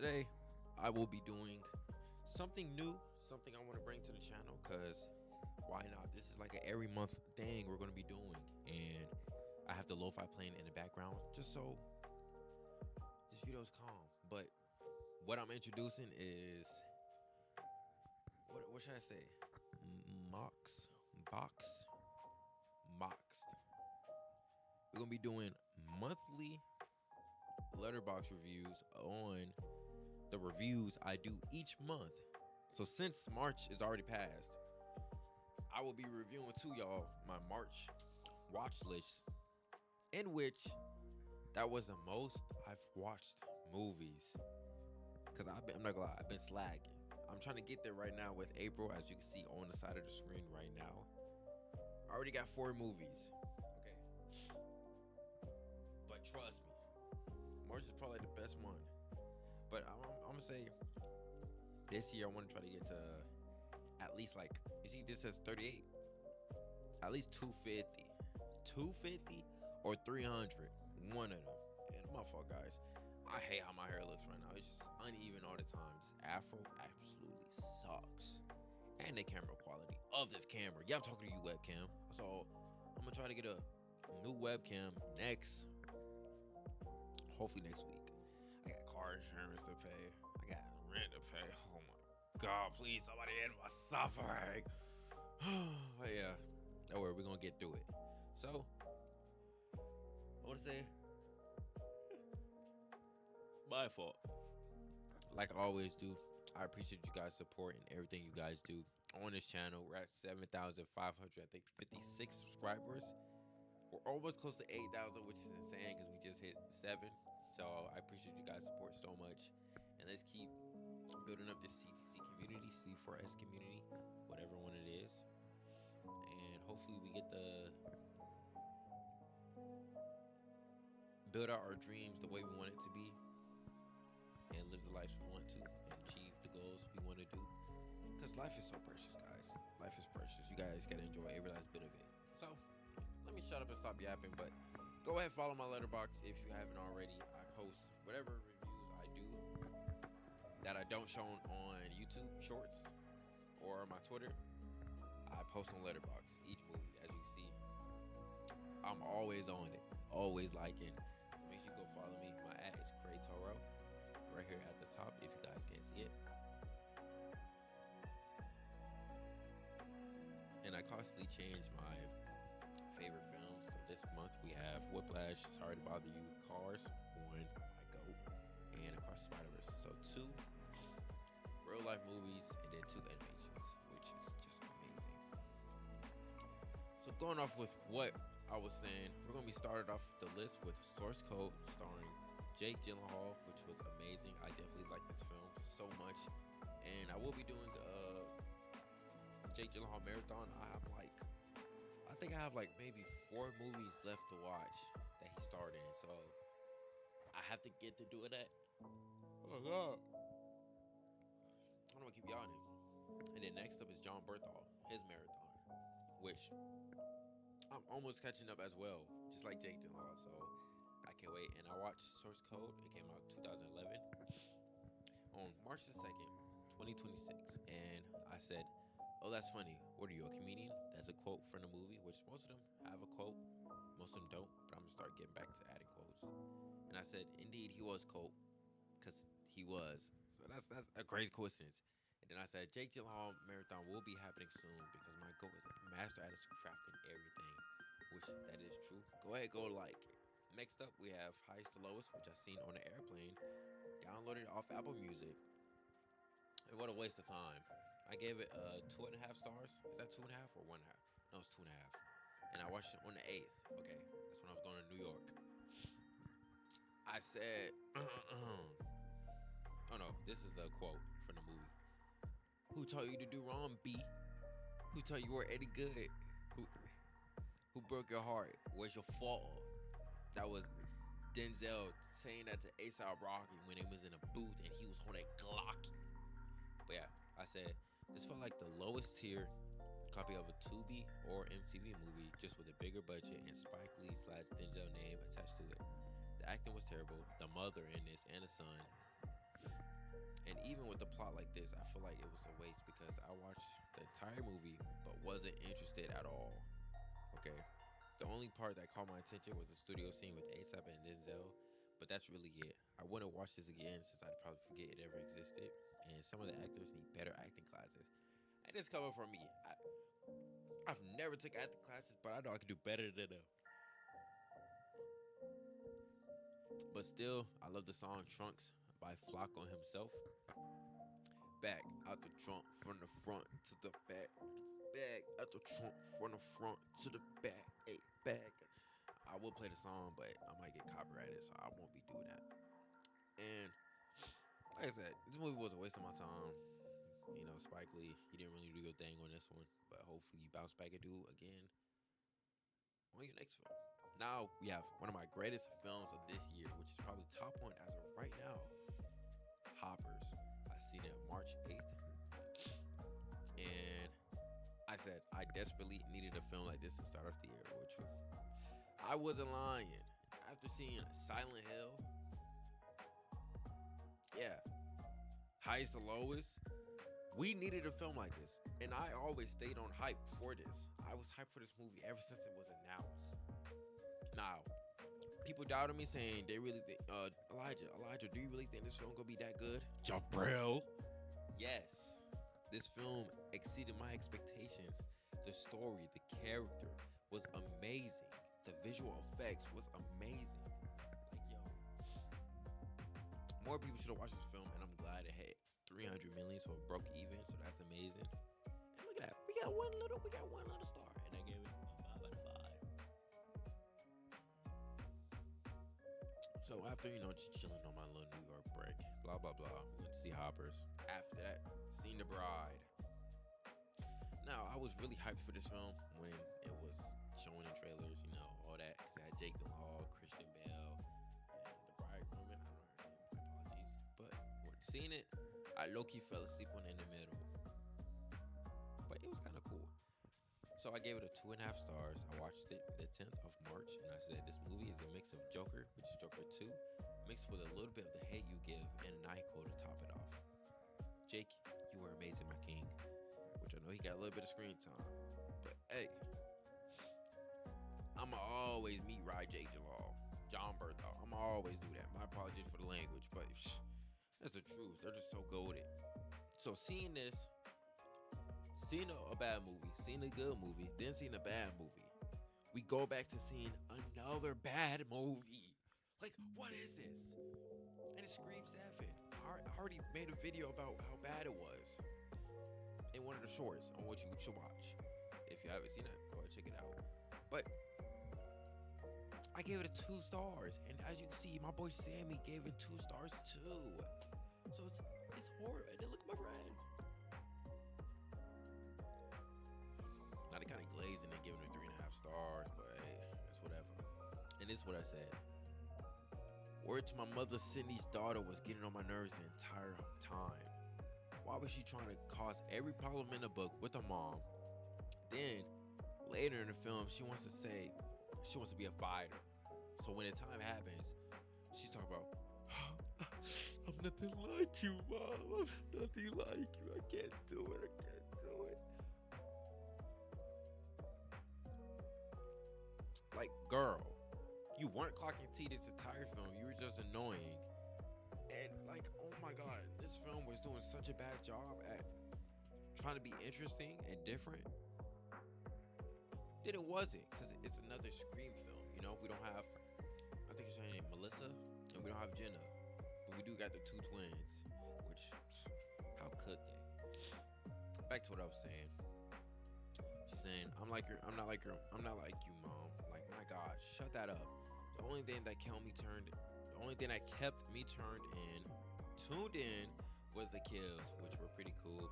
Today, I will be doing something new, something I want to bring to the channel, because why not? This is like an every month thing we're going to be doing, and I have the lo-fi playing in the background just so this video is calm. But what I'm introducing is, what should I say? Moxed. We're going to be doing monthly Letterboxd reviews on the reviews I do each month. So since March is already passed, I will be reviewing to y'all my March watch list, in which that was the most I've watched movies. Because I'm not gonna lie, I've been slagging. I'm trying to get there right now with April, as you can see on the side of the screen right now. I already got 4 movies. Okay. But trust me, March is probably the best month. But I'm gonna say this year I want to try to get to at least, like, you see this says 38, at least 250 or 300, one of them. And my fault, guys, I hate how my hair looks right now. It's just uneven all the time. This afro absolutely sucks, and the camera quality of this camera, yeah, I'm talking to you, webcam. So I'm gonna try to get a new webcam hopefully next week. I got car insurance to pay, I got rent to pay. Oh my God, please, somebody end my suffering. But yeah, don't worry, we're gonna get through it. So, I wanna say, my fault. Like I always do, I appreciate you guys' support and everything you guys do on this channel. We're at 7,500, I think, 56 subscribers. We're almost close to 8,000, which is insane because we just hit 7. So I appreciate you guys' support so much. And let's keep building up this C2C community, C4S community, whatever one it is. And hopefully we get to build out our dreams the way we want it to be, and live the life we want to, and achieve the goals we want to do. Because life is so precious, guys. Life is precious. You guys gotta enjoy every last bit of it. So let me shut up and stop yapping. But go ahead, follow my Letterboxd if you haven't already. I post whatever reviews I do that I don't show on YouTube Shorts or my Twitter. I post on Letterboxd each movie. As you see, I'm always on it, always liking. So make sure you go follow me. My @ is Craytoro, right here at the top if you guys can't see it. And I constantly change my favorite films. So this month we have Whiplash, Sorry to Bother You, Cars, 1, my GOAT, and Across the Spider-Verse. So 2 real life movies and then 2 animations, which is just amazing. So going off with what I was saying, we're gonna be started off the list with Source Code, starring Jake Gyllenhaal, which was amazing. I definitely like this film so much, and I will be doing a Jake Gyllenhaal marathon. I think I have like maybe 4 movies left to watch that he starred in, so I have to get to do that. Oh my God, I don't want to keep yawning. And then next up is John Berthal, his marathon, which I'm almost catching up as well, just like Jake Gyllenhaal. So I can't wait. And I watched Source Code. It came out 2011 on March the 2nd, 2026. And I said, oh, that's funny. What are you, a comedian? That's a quote from the movie, which most of them have a quote. Most of them don't, but I'm going to start getting back to adding quotes. And I said, indeed, he was quote, because he was. So that's a crazy coincidence. And then I said, Jake Gyllenhaal marathon will be happening soon because my goal is a master at crafting everything, which that is true. Go ahead, go like it. Next up, we have Highest to Lowest, which I seen on the airplane. Downloaded off Apple Music. And what a waste of time. I gave it 2.5 stars. Is that 2.5 or 1.5? No, it's 2.5. And I watched it on the 8th. Okay, that's when I was going to New York. I said, oh no, this is the quote from the movie. Who told you to do wrong, B? Who told you were any good? Who broke your heart? Where's your fault? That was Denzel saying that to A$AP Rocky when he was in a booth and he was holding Glocky. But yeah, I said, this felt like the lowest tier copy of a Tubi or MTV movie, just with a bigger budget and Spike Lee / Denzel name attached to it. The acting was terrible. The mother in this and the son And even with the plot like this, I feel like it was a waste because I watched the entire movie but wasn't interested at all. Okay. The only part that caught my attention was the studio scene with ASAP and Denzel, but that's really it. I wouldn't watch this again since I'd probably forget it ever existed, and some of the actors need better acting classes. And it's coming from me. I've never took acting classes, but I know I can do better than them. But still, I love the song Trunks by Flocko himself. Back out the trunk, from the front to the back. Back out the trunk, from the front to the back. Hey, back. I will play the song, but I might get copyrighted, so I won't be doing that. And like I said, this movie was a waste of my time. You know, Spike Lee, he didn't really do your thing on this one, but hopefully you bounce back and do again on your next film. Now we have one of my greatest films of this year, which is probably top one as of right now. Hoppers. I seen it March 8th. And I said I desperately needed a film like this to start off the year, which was, I wasn't lying. After seeing Silent Hill, yeah, Highest to Lowest, we needed a film like this. And I always stayed on hype for this. I was hyped for this movie ever since it was announced. Now, people doubted me saying they really think, Elijah, do you really think this film gonna be that good? Jabril. Yes. This film exceeded my expectations. The story, the character was amazing. The visual effects was amazing. Like, yo, more people should have watched this film, and I'm glad it hit 300 million, so it broke even. So that's amazing. And look at that, we got one little star, and I gave it a 5 out of 5. So after, just chilling on my little New York break, blah blah blah, we went to see Hoppers. After that, seen The Bride. Now, I was really hyped for this film when it was showing in trailers, all that, because it had Jake Gyllenhaal, Christian Bale, and the bridegroom. I don't know her name, my apologies. But when seeing it, I low-key fell asleep on it in the middle. But it was kind of cool. So I gave it a 2.5 stars. I watched it the 10th of March, and I said this movie is a mix of Joker, which is Joker 2, mixed with a little bit of The Hate U Give and a Nyquil to top it off. Jake, you were amazing, my king. Which I know he got a little bit of screen time. But hey, I'ma always meet Jake Gyllenhaal, John Berthold. I'ma always do that. My apologies for the language, but that's the truth. They're just so goated. So seeing this, seeing a bad movie, seeing a good movie, then seeing a bad movie, we go back to seeing another bad movie. Like, what is this? And it Scream 7. I already made a video about how bad it was in one of the shorts on what you should watch. If you haven't seen it, go ahead and check it out. But I gave it a 2 stars, and as you can see, my boy Sammy gave it 2 stars too. So it's horrible. And then look at my friends. Now they kind of glazing and giving it 3.5 stars, but hey, that's whatever. And this is what I said. Word to my mother, Cindy's daughter was getting on my nerves the entire time. Why was she trying to cause every problem in the book with her mom? Then, later in the film, she wants to be a fighter. So when the time happens, she's talking about, I'm nothing like you, Mom. I'm nothing like you. I can't do it. Like, girl, you weren't clocking T this entire film. You were just annoying. And like, oh my god, this film was doing such a bad job at trying to be interesting and different. Then it wasn't, because it's another Scream film. We don't have, I think it's her name, Melissa, and we don't have Jenna. But we do got the 2 twins, which, how could they? Back to what I was saying. She's saying, I'm not like you, Mom. Like, my God, shut that up. The only thing that kept me tuned in was the kills, which were pretty cool,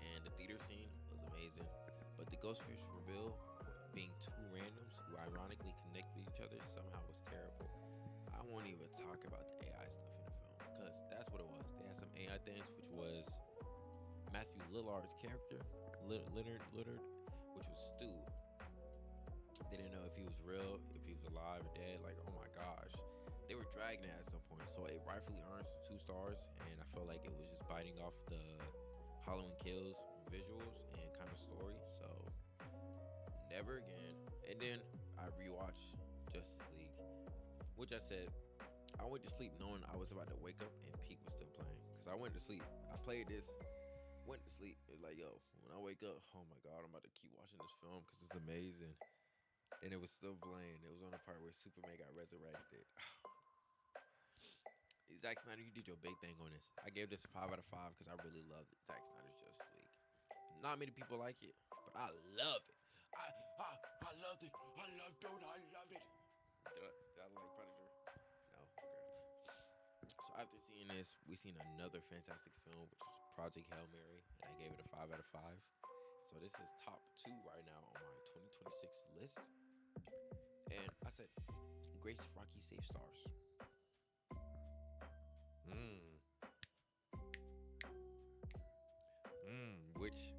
and the theater scene was amazing. But the Ghostface reveal, being 2 randoms who ironically connect with each other, somehow was terrible. I won't even talk about the AI stuff in the film, because that's what it was. They had some AI things, which was Matthew Lillard's character, Leonard, which was Stu. They didn't know if he was real, if he was alive or dead. Like, oh my gosh. They were dragging it at some point. So it rightfully earns 2 stars, and I felt like it was just biting off the Halloween Kills visuals and kind of story. So never again. And then I rewatched Justice League, which I said I went to sleep knowing I was about to wake up and Peak was still playing. Cause I went to sleep. I played this, went to sleep. It was like, yo, when I wake up, oh my god, I'm about to keep watching this film because it's amazing. And it was still playing. It was on the part where Superman got resurrected. Zack Snyder, you did your big thing on this. I gave this a 5 out of 5 because I really loved Zack Snyder's Justice League. Not many people like it, but I love it. I loved it. I loved it. I loved it. Did I like Predator? No. Okay. So after seeing this, we seen another fantastic film, which was Project Hail Mary, and I gave it a 5 out of 5. So this is top 2 right now on my 2026 list. And I said, Grace Rocky Safe Stars. Which,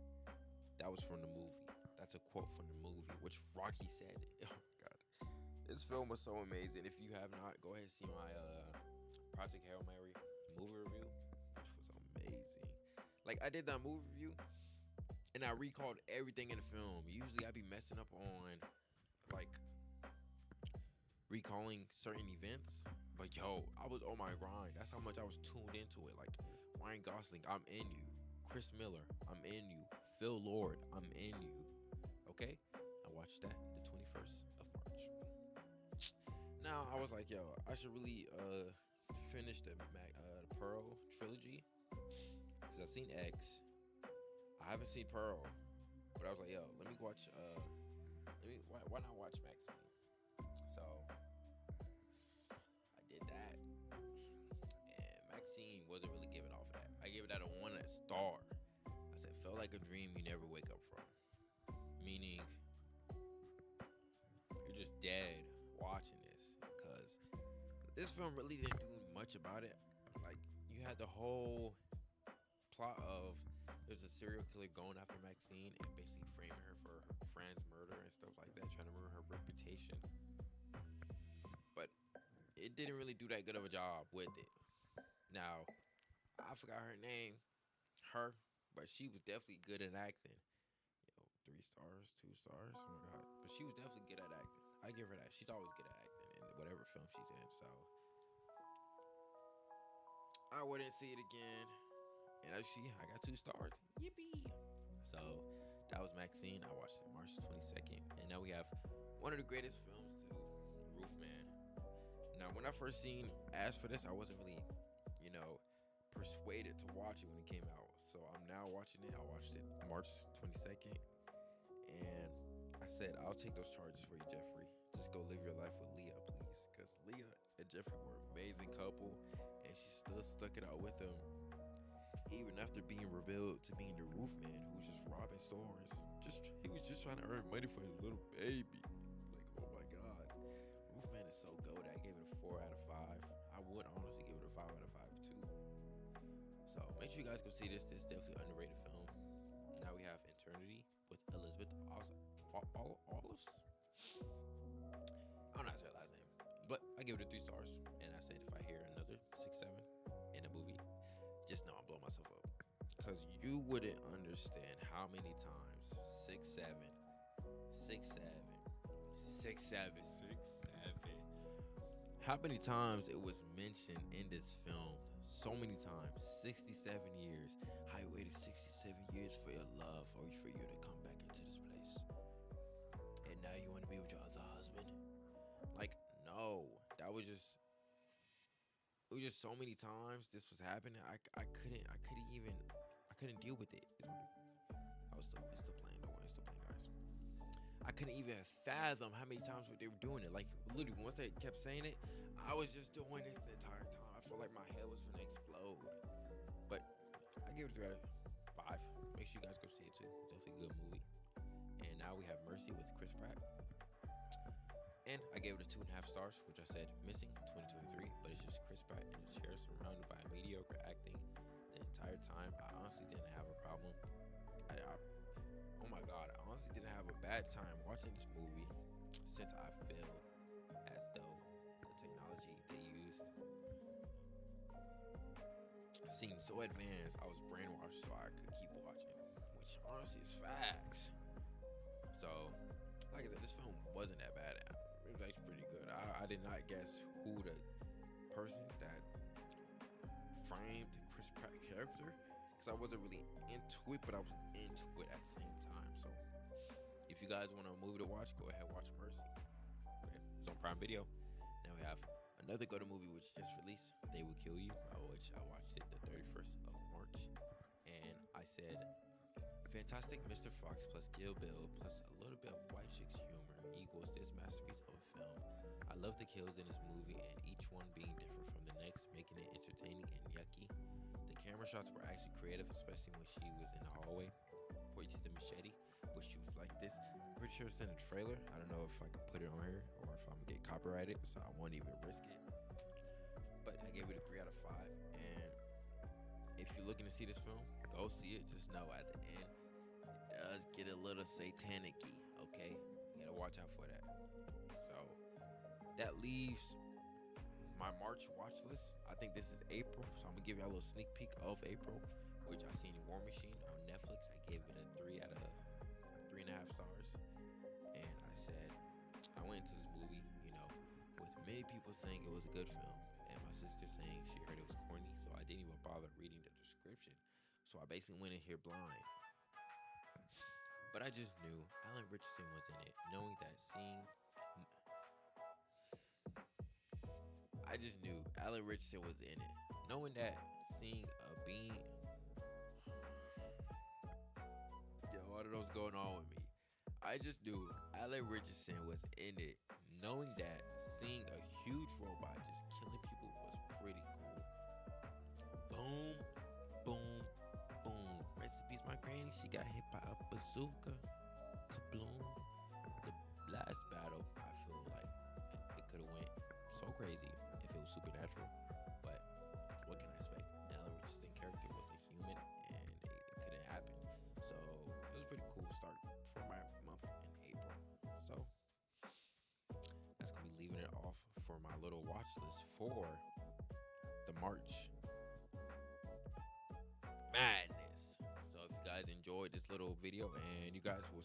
that was from the movie. That's a quote from the movie, which Rocky said. Oh my god. This film was so amazing. If you have not, go ahead and see my Project Hail Mary movie review, which was amazing. Like, I did that movie review, and I recalled everything in the film. Usually I be messing up on, like, recalling certain events. But yo, I was on my grind. That's how much I was tuned into it. Like, Ryan Gosling, I'm in you. Chris Miller, I'm in you. Phil Lord, I'm in you. Okay? I watched that the 21st of March. Now, I was like, yo, I should really finish the Pearl trilogy. Because I've seen X. I haven't seen Pearl. But I was like, yo, let me watch, why not watch Maxine? So, I did that. And Maxine wasn't really giving off that. I gave it out a 1 star. I said, felt like a dream you never wake up from. Meaning, you're just dead watching this. Because this film really didn't do much about it. Like, you had the whole plot of there's a serial killer going after Maxine and basically framing her for her friend's murder and stuff like that, trying to ruin her reputation. But it didn't really do that good of a job with it. Now, I forgot her name, but she was definitely good at acting. Yo, 3 stars, 2 stars, oh my god. But she was definitely good at acting. I give her that. She's always good at acting in whatever film she's in. So I wouldn't see it again. And I got 2 stars. Yippee! So that was Maxine. I watched it March 22nd. And now we have one of the greatest films too, Roofman. Now, when I first seen ads for this, I wasn't really, persuaded to watch it when it came out. So I'm now watching it. I watched it March 22nd. And I said, I'll take those charges for you, Jeffrey. Just go live your life with Leah, please. Because Leah and Jeffrey were an amazing couple. And she still stuck it out with him. Even after being revealed to being the Roofman who was just robbing stores. He was just trying to earn money for his little baby. Like, oh my god. Roofman is so goated. I gave it a 4 out of 5. I would honestly give it a 5 out of 5 too. So make sure you guys go see this. This is definitely an underrated film. Now we have Eternity with Elizabeth Olives. I don't know how to say her last name. But I give it a 3 stars. And I said if I hear another 6, 7 in a movie, just know I'm blowing myself up. Because you wouldn't understand how many times 6, 7, 6, 7, 6, 7, 6, 7. How many times it was mentioned in this film? So many times. 67 years. How you waited 67 years for your love or for you to come back into this place. And now you want to be with your other husband? Like, no. That was just... It was just so many times this was happening. I couldn't deal with it. It's still playing. Don't worry, it's still playing, guys. I couldn't even fathom how many times they were doing it. Like, literally, once they kept saying it, I was just doing this the entire time. I felt like my head was gonna explode. But I gave it a 3 out of 5. Make sure you guys go see it too. It's definitely a good movie. And now we have Mercy with Chris Pratt. And I gave it a 2.5 stars, which I said missing 2023, but it's just Chris Pratt in a chair surrounded by mediocre acting the entire time. I honestly didn't have a problem. Oh my god, I honestly didn't have a bad time watching this movie since I feel as though the technology they used seemed so advanced. I was brainwashed so I could keep watching, which honestly is facts. So, like I said, this film wasn't that bad. It was actually pretty good. I did not guess who the person that framed Chris Pratt character, because I wasn't really into it, but I was into it at the same time. So, if you guys want a movie to watch, go ahead and watch Mercy. Okay, it's on Prime Video. Now we have another go-to movie which just released, They Will Kill You, which I watched it the 31st of March, and I said, fantastic Mr. Fox plus Kill Bill plus a little bit of white chicks humor equals this masterpiece of a film. I love the kills in this movie, and each one being different from the next, making it entertaining and yucky. The camera shots were actually creative, especially when she was in the hallway pointing the machete, but she was like this. Pretty sure it's in a trailer. I don't know if I can put it on here or if I'm gonna get copyrighted, so I won't even risk it. But I gave it a 3 out of 5. And if you're looking to see this film, go see it. Just know at the end, it does get a little satanic-y, okay? You gotta watch out for that. So that leaves my March watch list. I think this is April, so I'm gonna give y'all a little sneak peek of April, which I seen War Machine on Netflix. I gave it a 3 out of 3.5 stars. And I said, I went into this movie, with many people saying it was a good film, and my sister saying she heard it was corny, so I didn't even bother reading the description. So I basically went in here blind. But I just knew Alan Richardson was in it, knowing that I just knew Alan Richardson was in it, knowing that seeing a being. Yo, what are those going on with me? I just knew Alan Richardson was in it, knowing that seeing a huge robot just killing people was pretty cool. Boom, boom, boom. Rest in peace, my granny. She got hit by a bazooka. Kabloom. The last battle, I feel like it could have went so crazy if it was supernatural. But what can I expect? Alan Richardson character was a human, and it couldn't happen. So it was a pretty cool start for my month in April. So that's gonna be leaving it off for my little watch list for the March madness. So if you guys enjoyed this little video and you guys will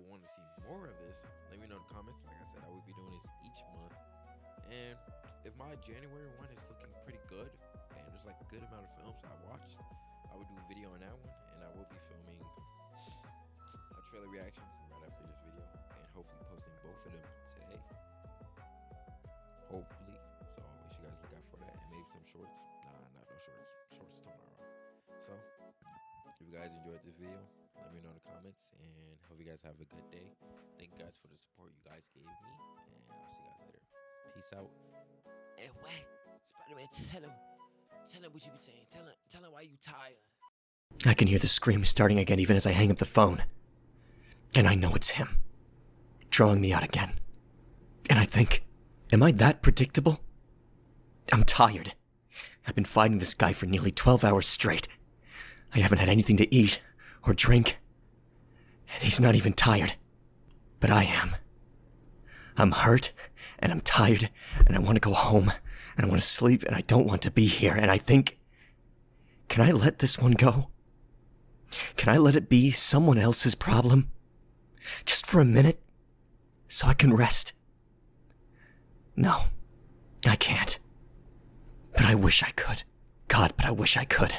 want to see more of this, let me know in the comments. Like I said, I will be doing this each month. And if my January one is looking pretty good and there's like a good amount of films I watched, I would do a video on that one, and I will be filming a trailer reaction right after this video, and hopefully posting both of them today. Hopefully. So make sure you guys look out for that, and maybe some shorts. Not no shorts. Shorts tomorrow. So if you guys enjoyed this video, let me know in the comments, and hope you guys have a good day. Thank you guys for the support you guys gave me, and I'll see you guys later. Peace out. And wait, Spider-Man, tell him what you be saying. Tell him why you tired. I can hear the scream starting again even as I hang up the phone. And I know it's him, drawing me out again. And I think, am I that predictable? I'm tired. I've been fighting this guy for nearly 12 hours straight. I haven't had anything to eat or drink. And he's not even tired. But I am. I'm hurt, and I'm tired, and I want to go home, and I want to sleep, and I don't want to be here, and I think, can I let this one go? Can I let it be someone else's problem? Just for a minute? So I can rest? No, I can't. But I wish I could. God, but I wish I could.